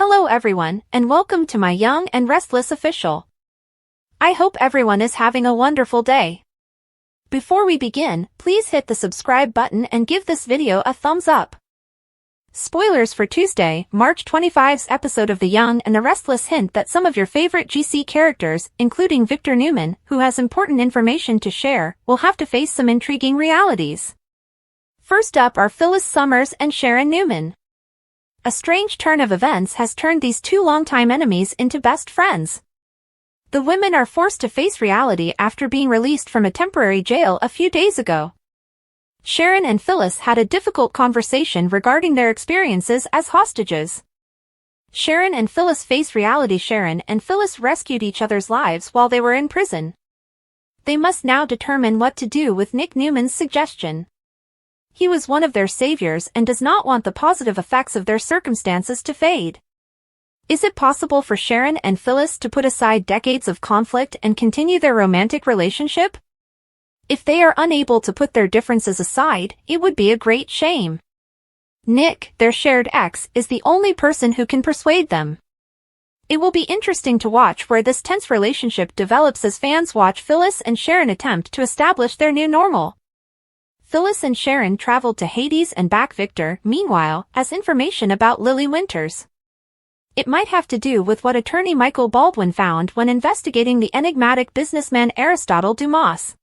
Hello everyone, and welcome to my Young and Restless official. I hope everyone is having a wonderful day. Before we begin, please hit the subscribe button and give this video a thumbs up. Spoilers for Tuesday, March 25's episode of The Young and the Restless hint that some of your favorite GC characters, including Victor Newman, who has important information to share, will have to face some intriguing realities. First up are Phyllis Summers and Sharon Newman. A strange turn of events has turned these two longtime enemies into best friends. The women are forced to face reality after being released from a temporary jail a few days ago. Sharon and Phyllis had a difficult conversation regarding their experiences as hostages. Sharon and Phyllis face reality. Sharon and Phyllis rescued each other's lives while they were in prison. They must now determine what to do with Nick Newman's suggestion. He was one of their saviors and does not want the positive effects of their circumstances to fade. Is it possible for Sharon and Phyllis to put aside decades of conflict and continue their romantic relationship? If they are unable to put their differences aside, it would be a great shame. Nick, their shared ex, is the only person who can persuade them. It will be interesting to watch where this tense relationship develops as fans watch Phyllis and Sharon attempt to establish their new normal. Phyllis and Sharon traveled to Hades and back. Victor, meanwhile, has information about Lily Winters. It might have to do with what attorney Michael Baldwin found when investigating the enigmatic businessman Aristotle Dumas.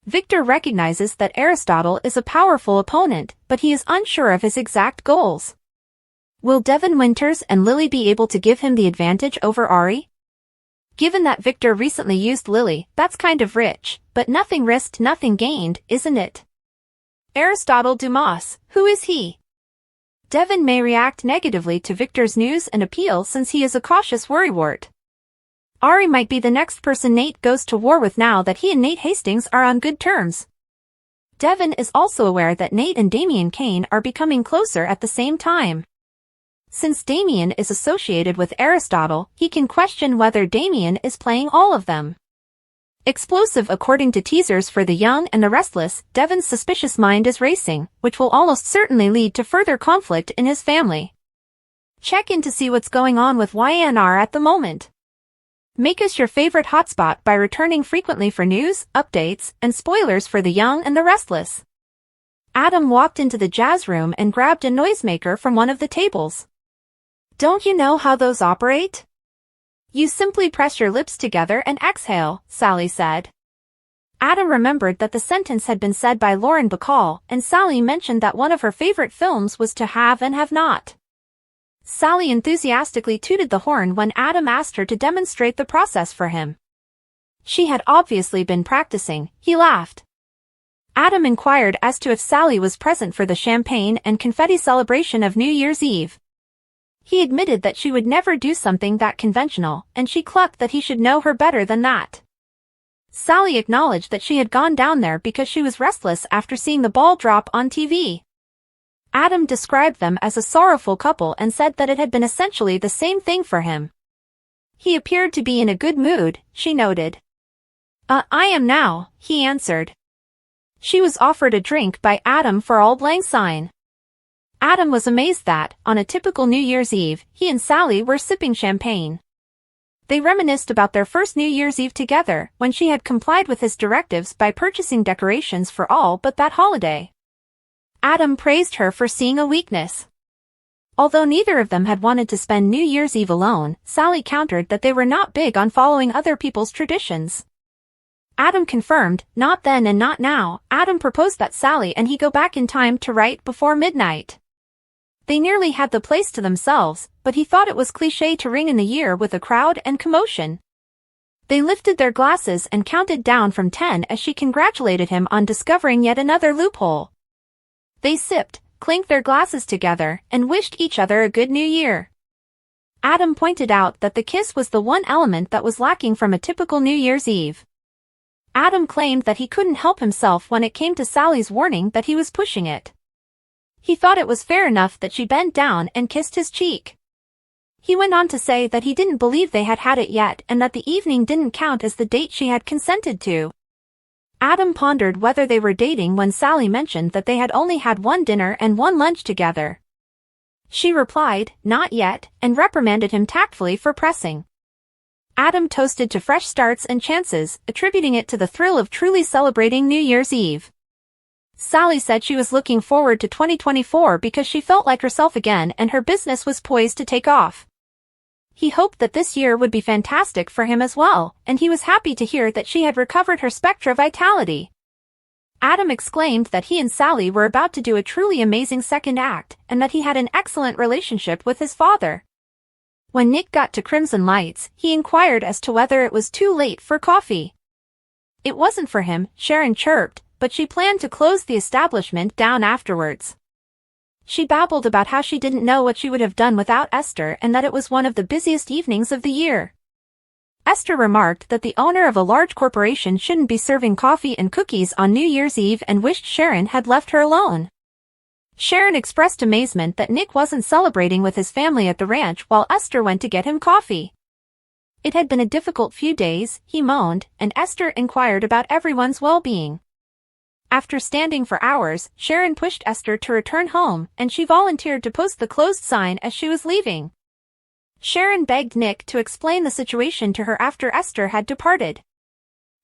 Victor recognizes that Aristotle is a powerful opponent, but he is unsure of his exact goals. Will Devon Winters and Lily be able to give him the advantage over Ari? Given that Victor recently used Lily, that's kind of rich, but nothing risked, nothing gained, isn't it? Aristotle Dumas, who is he? Devon may react negatively to Victor's news and appeal since he is a cautious worrywart. Ari might be the next person Nate goes to war with now that he and Nate Hastings are on good terms. Devon is also aware that Nate and Damien Kane are becoming closer at the same time. Since Damien is associated with Aristotle, he can question whether Damien is playing all of them. Explosive. According to teasers for The Young and the Restless, Devon's suspicious mind is racing, which will almost certainly lead to further conflict in his family. Check in to see what's going on with YNR at the moment. Make us your favorite hotspot by returning frequently for news, updates, and spoilers for The Young and the Restless. Adam walked into the jazz room and grabbed a noisemaker from one of the tables. Don't you know how those operate? You simply press your lips together and exhale, Sally said. Adam remembered that the sentence had been said by Lauren Bacall, and Sally mentioned that one of her favorite films was To Have and Have Not. Sally enthusiastically tooted the horn when Adam asked her to demonstrate the process for him. She had obviously been practicing. He laughed. Adam inquired as to if Sally was present for the champagne and confetti celebration of New Year's Eve. He admitted that she would never do something that conventional, and she clucked that he should know her better than that. Sally acknowledged that she had gone down there because she was restless after seeing the ball drop on TV. Adam described them as a sorrowful couple and said that it had been essentially the same thing for him. He appeared to be in a good mood, she noted. I am now, he answered. She was offered a drink by Adam for auld lang syne. Adam was amazed that, on a typical New Year's Eve, he and Sally were sipping champagne. They reminisced about their first New Year's Eve together, when she had complied with his directives by purchasing decorations for all but that holiday. Adam praised her for seeing a weakness. Although neither of them had wanted to spend New Year's Eve alone, Sally countered that they were not big on following other people's traditions. Adam confirmed, not then and not now. Adam proposed that Sally and he go back in time to right before midnight. They nearly had the place to themselves, but he thought it was cliché to ring in the year with a crowd and commotion. They lifted their glasses and counted down from 10 as she congratulated him on discovering yet another loophole. They sipped, clinked their glasses together, and wished each other a good new year. Adam pointed out that the kiss was the one element that was lacking from a typical New Year's Eve. Adam claimed that he couldn't help himself when it came to Sally's warning that he was pushing it. He thought it was fair enough that she bent down and kissed his cheek. He went on to say that he didn't believe they had had it yet and that the evening didn't count as the date she had consented to. Adam pondered whether they were dating when Sally mentioned that they had only had one dinner and one lunch together. She replied, "Not yet," and reprimanded him tactfully for pressing. Adam toasted to fresh starts and chances, attributing it to the thrill of truly celebrating New Year's Eve. Sally said she was looking forward to 2024 because she felt like herself again and her business was poised to take off. He hoped that this year would be fantastic for him as well, and he was happy to hear that she had recovered her spectra vitality. Adam exclaimed that he and Sally were about to do a truly amazing second act, and that he had an excellent relationship with his father. When Nick got to Crimson Lights, he inquired as to whether it was too late for coffee. It wasn't for him, Sharon chirped, but she planned to close the establishment down afterwards. She babbled about how she didn't know what she would have done without Esther and that it was one of the busiest evenings of the year. Esther remarked that the owner of a large corporation shouldn't be serving coffee and cookies on New Year's Eve and wished Sharon had left her alone. Sharon expressed amazement that Nick wasn't celebrating with his family at the ranch while Esther went to get him coffee. It had been a difficult few days, he moaned, and Esther inquired about everyone's well-being. After standing for hours, Sharon pushed Esther to return home, and she volunteered to post the closed sign as she was leaving. Sharon begged Nick to explain the situation to her after Esther had departed.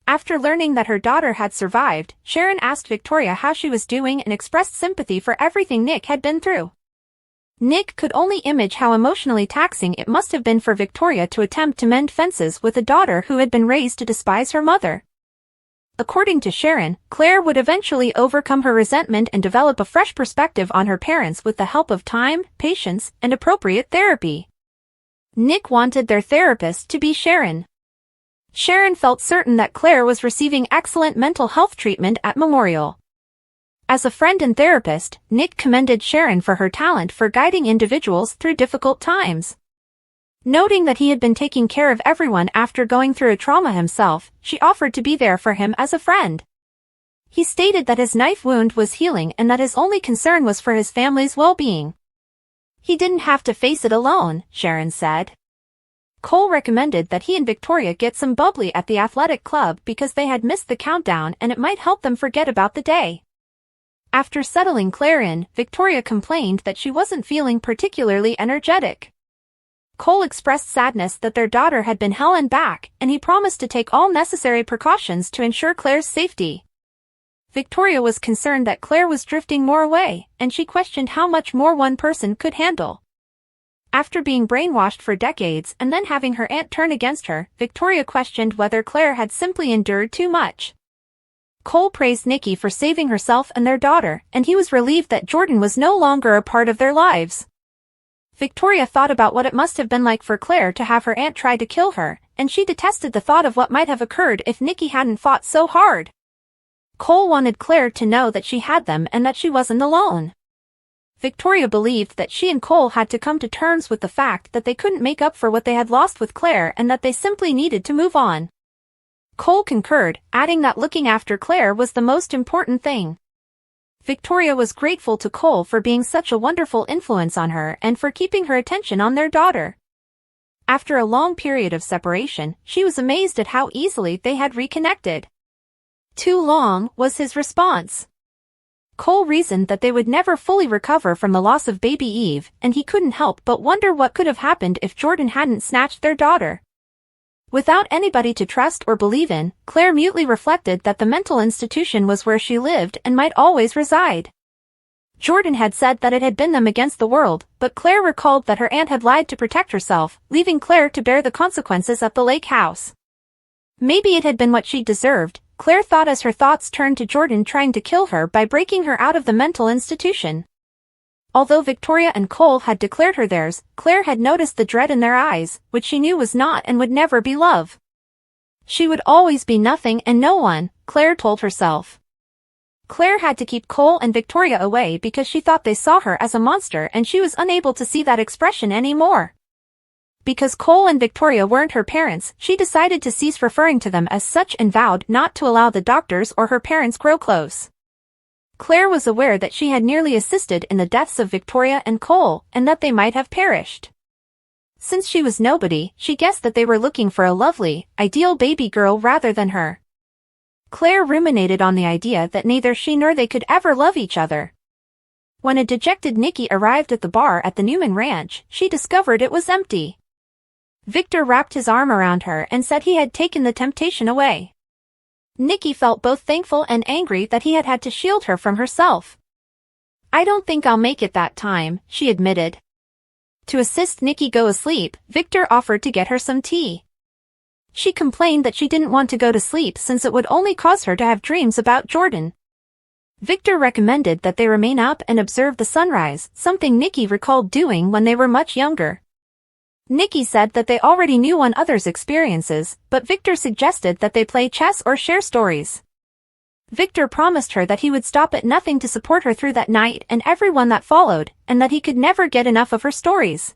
After learning that her daughter had survived, Sharon asked Victoria how she was doing and expressed sympathy for everything Nick had been through. Nick could only imagine how emotionally taxing it must have been for Victoria to attempt to mend fences with a daughter who had been raised to despise her mother. According to Sharon, Claire would eventually overcome her resentment and develop a fresh perspective on her parents with the help of time, patience, and appropriate therapy. Nick wanted their therapist to be Sharon. Sharon felt certain that Claire was receiving excellent mental health treatment at Memorial. As a friend and therapist, Nick commended Sharon for her talent for guiding individuals through difficult times. Noting that he had been taking care of everyone after going through a trauma himself, she offered to be there for him as a friend. He stated that his knife wound was healing and that his only concern was for his family's well-being. He didn't have to face it alone, Sharon said. Cole recommended that he and Victoria get some bubbly at the athletic club because they had missed the countdown and it might help them forget about the day. After settling Claire in, Victoria complained that she wasn't feeling particularly energetic. Cole expressed sadness that their daughter had been held back, and he promised to take all necessary precautions to ensure Claire's safety. Victoria was concerned that Claire was drifting more away, and she questioned how much more one person could handle. After being brainwashed for decades and then having her aunt turn against her, Victoria questioned whether Claire had simply endured too much. Cole praised Nikki for saving herself and their daughter, and he was relieved that Jordan was no longer a part of their lives. Victoria thought about what it must have been like for Claire to have her aunt try to kill her, and she detested the thought of what might have occurred if Nikki hadn't fought so hard. Cole wanted Claire to know that she had them and that she wasn't alone. Victoria believed that she and Cole had to come to terms with the fact that they couldn't make up for what they had lost with Claire and that they simply needed to move on. Cole concurred, adding that looking after Claire was the most important thing. Victoria was grateful to Cole for being such a wonderful influence on her and for keeping her attention on their daughter. After a long period of separation, she was amazed at how easily they had reconnected. "Too long," was his response. Cole reasoned that they would never fully recover from the loss of baby Eve, and he couldn't help but wonder what could have happened if Jordan hadn't snatched their daughter. Without anybody to trust or believe in, Claire mutely reflected that the mental institution was where she lived and might always reside. Jordan had said that it had been them against the world, but Claire recalled that her aunt had lied to protect herself, leaving Claire to bear the consequences at the lake house. Maybe it had been what she deserved, Claire thought as her thoughts turned to Jordan trying to kill her by breaking her out of the mental institution. Although Victoria and Cole had declared her theirs, Claire had noticed the dread in their eyes, which she knew was not and would never be love. She would always be nothing and no one, Claire told herself. Claire had to keep Cole and Victoria away because she thought they saw her as a monster and she was unable to see that expression anymore. Because Cole and Victoria weren't her parents, she decided to cease referring to them as such and vowed not to allow the doctors or her parents grow close. Claire was aware that she had nearly assisted in the deaths of Victoria and Cole, and that they might have perished. Since she was nobody, she guessed that they were looking for a lovely, ideal baby girl rather than her. Claire ruminated on the idea that neither she nor they could ever love each other. When a dejected Nikki arrived at the bar at the Newman ranch, she discovered it was empty. Victor wrapped his arm around her and said he had taken the temptation away. Nikki felt both thankful and angry that he had to shield her from herself. "I don't think I'll make it that time," she admitted. To assist Nikki go asleep, Victor offered to get her some tea. She complained that she didn't want to go to sleep since it would only cause her to have dreams about Jordan. Victor recommended that they remain up and observe the sunrise, something Nikki recalled doing when they were much younger. Nikki said that they already knew on others' experiences, but Victor suggested that they play chess or share stories. Victor promised her that he would stop at nothing to support her through that night and every one that followed, and that he could never get enough of her stories.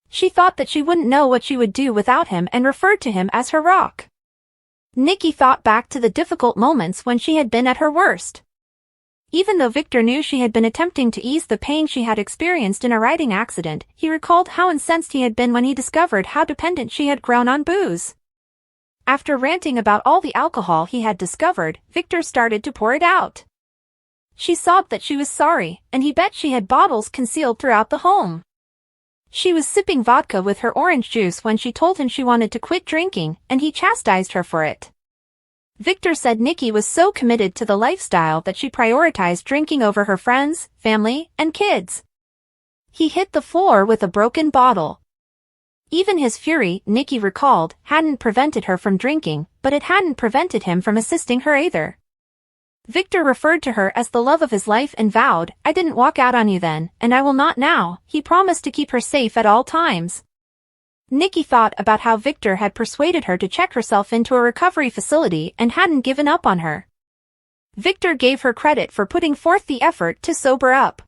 She thought that she wouldn't know what she would do without him and referred to him as her rock. Nikki thought back to the difficult moments when she had been at her worst. Even though Victor knew she had been attempting to ease the pain she had experienced in a riding accident, he recalled how incensed he had been when he discovered how dependent she had grown on booze. After ranting about all the alcohol he had discovered, Victor started to pour it out. She sobbed that she was sorry, and he bet she had bottles concealed throughout the home. She was sipping vodka with her orange juice when she told him she wanted to quit drinking, and he chastised her for it. Victor said Nikki was so committed to the lifestyle that she prioritized drinking over her friends, family, and kids. He hit the floor with a broken bottle. Even his fury, Nikki recalled, hadn't prevented her from drinking, but it hadn't prevented him from assisting her either. Victor referred to her as the love of his life and vowed, "I didn't walk out on you then, and I will not now." He promised to keep her safe at all times. Nikki thought about how Victor had persuaded her to check herself into a recovery facility and hadn't given up on her. Victor gave her credit for putting forth the effort to sober up.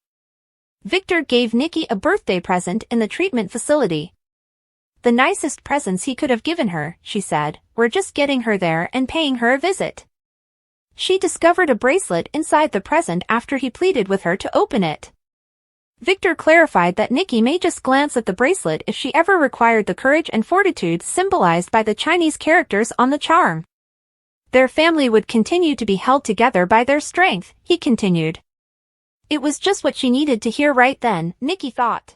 Victor gave Nikki a birthday present in the treatment facility. "The nicest presents he could have given her," she said, "were just getting her there and paying her a visit." She discovered a bracelet inside the present after he pleaded with her to open it. Victor clarified that Nikki may just glance at the bracelet if she ever required the courage and fortitude symbolized by the Chinese characters on the charm. Their family would continue to be held together by their strength, he continued. It was just what she needed to hear right then, Nikki thought.